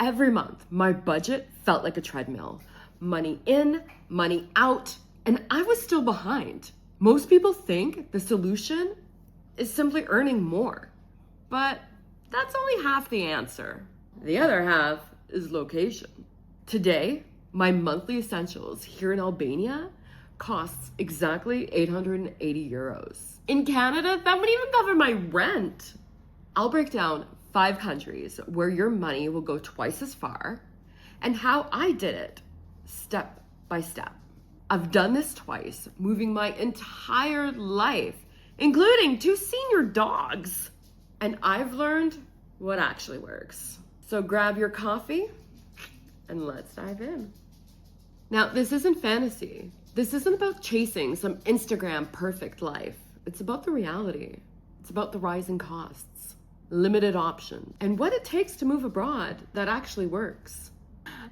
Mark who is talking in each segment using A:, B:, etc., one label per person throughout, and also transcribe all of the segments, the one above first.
A: Every month, my budget felt like a treadmill. Money in, money out, and I was still behind. Most people think the solution is simply earning more, but that's only half the answer. The other half is location. Today, my monthly essentials here in Albania costs exactly 880 euros. In Canada, that would even cover my rent. I'll break down 5 countries where your money will go twice as far and how I did it step by step. I've done this twice, moving my entire life, including 2 senior dogs. And I've learned what actually works. So grab your coffee and let's dive in. Now, this isn't fantasy. This isn't about chasing some Instagram perfect life. It's about the reality. It's about the rising costs, limited options, and what it takes to move abroad that actually works.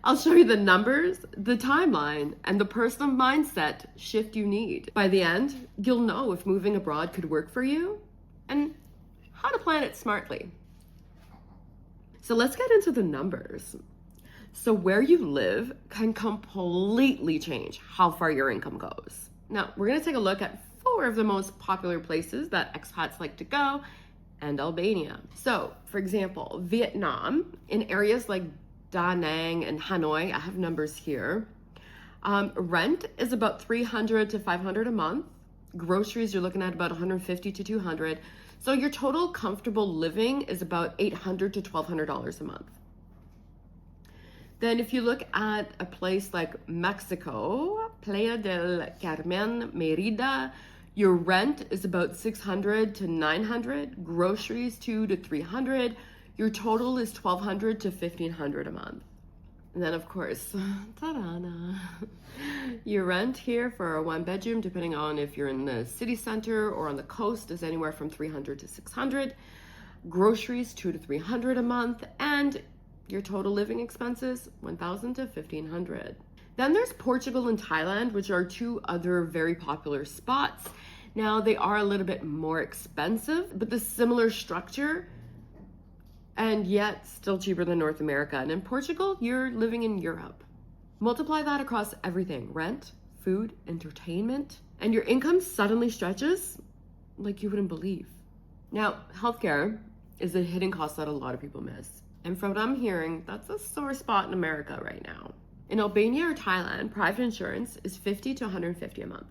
A: I'll show you the numbers, the timeline, and the personal mindset shift you need. By the end, you'll know if moving abroad could work for you and how to plan it smartly. So let's get into the numbers. So where you live can completely change how far your income goes. Now, we're gonna take a look at 4 of the most popular places that expats like to go and Albania. So, for example, Vietnam, in areas like Da Nang and Hanoi, I have numbers here. Rent is about 300 to 500 a month. Groceries, you're looking at about 150 to 200. So your total comfortable living is about $800 to $1,200 a month. Then if you look at a place like Mexico, Playa del Carmen, Merida, your rent is about 600 to 900, groceries 200 to 300, your total is 1,200 to 1,500 a month. And then of course, ta-da, your rent here for a 1-bedroom, depending on if you're in the city center or on the coast, is anywhere from 300 to 600, groceries 200 to 300 a month, and your total living expenses, 1,000 to 1,500. Then there's Portugal and Thailand, which are 2 other very popular spots. Now they are a little bit more expensive, but the similar structure, and yet still cheaper than North America. And in Portugal, you're living in Europe. Multiply that across everything: rent, food, entertainment, and your income suddenly stretches like you wouldn't believe. Now, healthcare is a hidden cost that a lot of people miss. And from what I'm hearing, that's a sore spot in America right now. In Albania or Thailand, private insurance is 50 to 150 a month.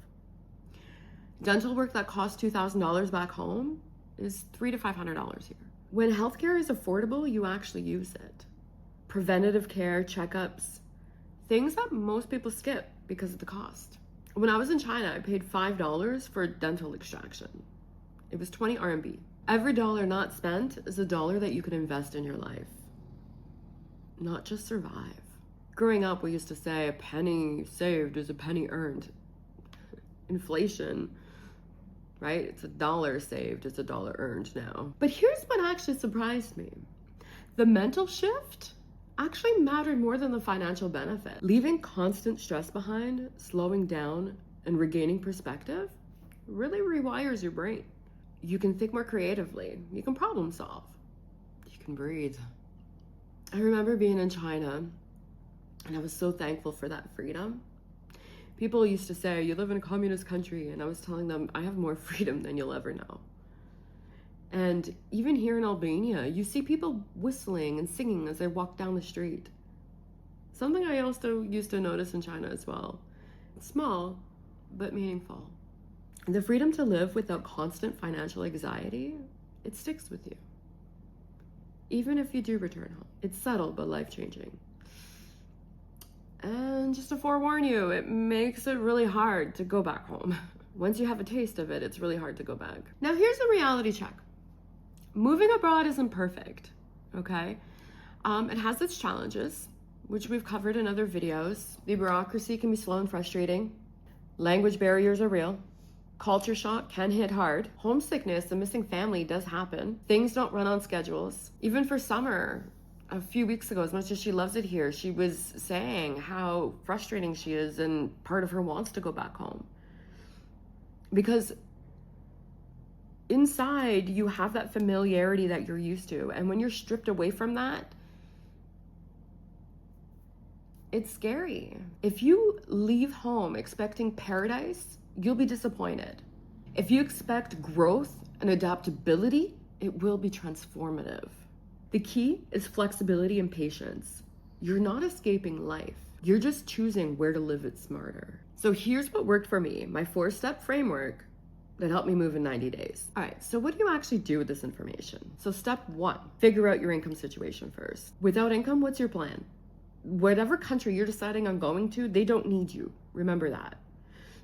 A: Dental work that costs $2,000 back home is $300 to $500 here. When healthcare is affordable, you actually use it. Preventative care, checkups, things that most people skip because of the cost. When I was in China, I paid $5 for a dental extraction. It was 20 RMB. Every dollar not spent is a dollar that you could invest in your life, not just survive. Growing up, we used to say a penny saved is a penny earned. Inflation, right? It's a dollar saved, it's a dollar earned now. But here's what actually surprised me. The mental shift actually mattered more than the financial benefit. Leaving constant stress behind, slowing down, and regaining perspective really rewires your brain. You can think more creatively. You can problem solve. You can breathe. I remember being in China, and I was so thankful for that freedom. People used to say, you live in a communist country, and I was telling them, I have more freedom than you'll ever know. And even here in Albania, you see people whistling and singing as they walk down the street. Something I also used to notice in China as well. It's small, but meaningful. The freedom to live without constant financial anxiety, it sticks with you. Even if you do return home. It's subtle, but life-changing. And just to forewarn you, it makes it really hard to go back home. Once you have a taste of it, it's really hard to go back. Now here's a reality check. Moving abroad isn't perfect, okay? It has its challenges, which we've covered in other videos. The bureaucracy can be slow and frustrating. Language barriers are real. Culture shock can hit hard. Homesickness and missing family does happen. Things don't run on schedules. Even for Summer, a few weeks ago, as much as she loves it here, she was saying how frustrating she is and part of her wants to go back home. Because inside you have that familiarity that you're used to, and when you're stripped away from that, It's scary. If you leave home expecting paradise, you'll be disappointed. If you expect growth and adaptability, it will be transformative. The key is flexibility and patience. You're not escaping life. You're just choosing where to live it smarter. So here's what worked for me, my 4-step framework that helped me move in 90 days. All right, so what do you actually do with this information? So step 1, figure out your income situation first. Without income, what's your plan? Whatever country you're deciding on going to, they don't need you. Remember that.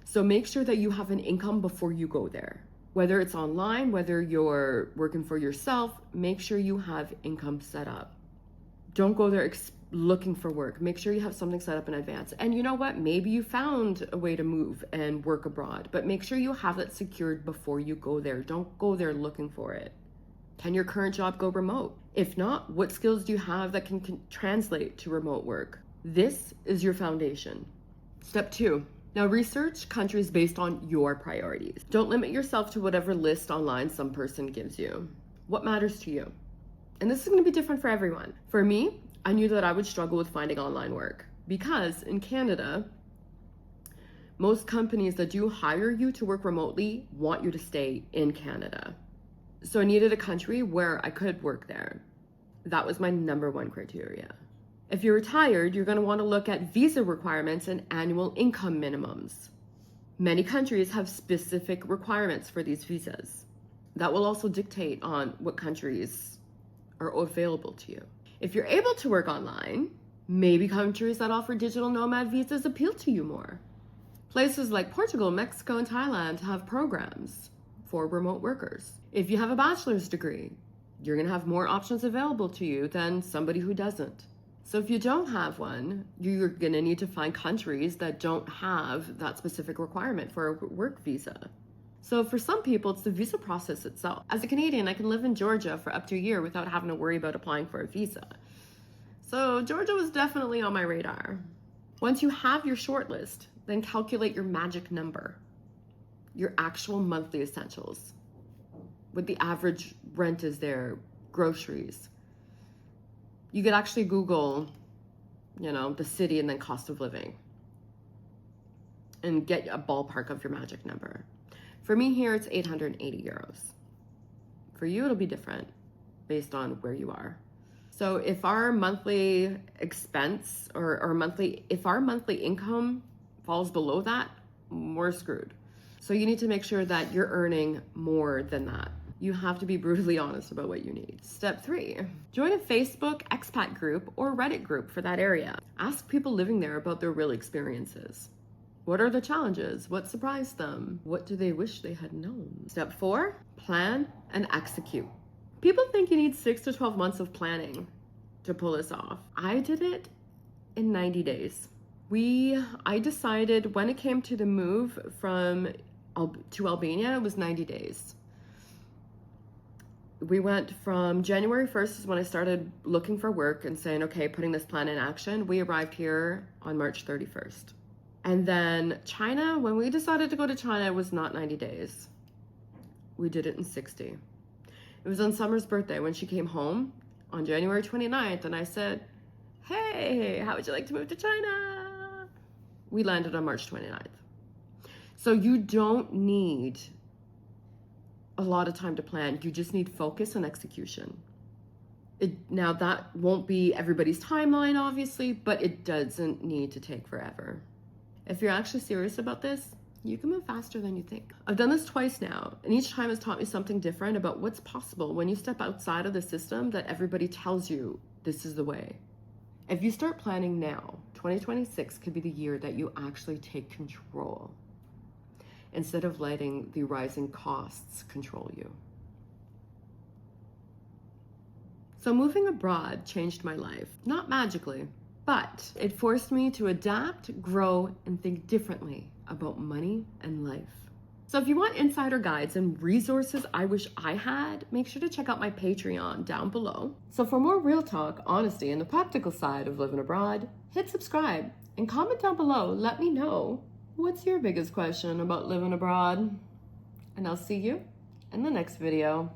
A: So make sure that you have an income before you go there. Whether it's online, whether you're working for yourself, make sure you have income set up. Don't go there looking for work. Make sure you have something set up in advance. And you know what? Maybe you found a way to move and work abroad, but make sure you have that secured before you go there. Don't go there looking for it. Can your current job go remote? If not, what skills do you have that can translate to remote work? This is your foundation. Step 2. Now research countries based on your priorities. Don't limit yourself to whatever list online some person gives you. What matters to you? And this is going to be different for everyone. For me, I knew that I would struggle with finding online work because in Canada, most companies that do hire you to work remotely want you to stay in Canada. So I needed a country where I could work there. That was my number 1 criteria. If you're retired, you're going to want to look at visa requirements and annual income minimums. Many countries have specific requirements for these visas. That will also dictate on what countries are available to you. If you're able to work online, maybe countries that offer digital nomad visas appeal to you more. Places like Portugal, Mexico, and Thailand have programs for remote workers. If you have a bachelor's degree, you're going to have more options available to you than somebody who doesn't. So if you don't have one, you're going to need to find countries that don't have that specific requirement for a work visa. So for some people, it's the visa process itself. As a Canadian, I can live in Georgia for up to a year without having to worry about applying for a visa. So Georgia was definitely on my radar. Once you have your shortlist, then calculate your magic number, your actual monthly essentials, what the average rent is there, groceries. You could actually Google, the city and then cost of living and get a ballpark of your magic number. For me here, it's 880 euros. For you, it'll be different based on where you are. So if our monthly expense if our monthly income falls below that, we're screwed. So you need to make sure that you're earning more than that. You have to be brutally honest about what you need. Step 3, join a Facebook expat group or Reddit group for that area. Ask people living there about their real experiences. What are the challenges? What surprised them? What do they wish they had known? Step 4, plan and execute. People think you need 6 to 12 months of planning to pull this off. I did it in 90 days. I decided when it came to the move to Albania, it was 90 days. We went from January 1st is when I started looking for work and saying, okay, putting this plan in action. We arrived here on March 31st. And then China, when we decided to go to China, it was not 90 days. We did it in 60. It was on Summer's birthday when she came home on January 29th. And I said, hey, how would you like to move to China? We landed on March 29th. So you don't need a lot of time to plan. You just need focus and execution. Now that won't be everybody's timeline, obviously, but it doesn't need to take forever. If you're actually serious about this, you can move faster than you think. I've done this twice now, and each time has taught me something different about what's possible when you step outside of the system that everybody tells you this is the way. If you start planning now, 2026 could be the year that you actually take control instead of letting the rising costs control you. So moving abroad changed my life, not magically, but it forced me to adapt, grow, and think differently about money and life. So if you want insider guides and resources I wish I had, make sure to check out my Patreon down below. So for more real talk, honesty, and the practical side of living abroad, hit subscribe and comment down below. Let me know what's your biggest question about living abroad. And I'll see you in the next video.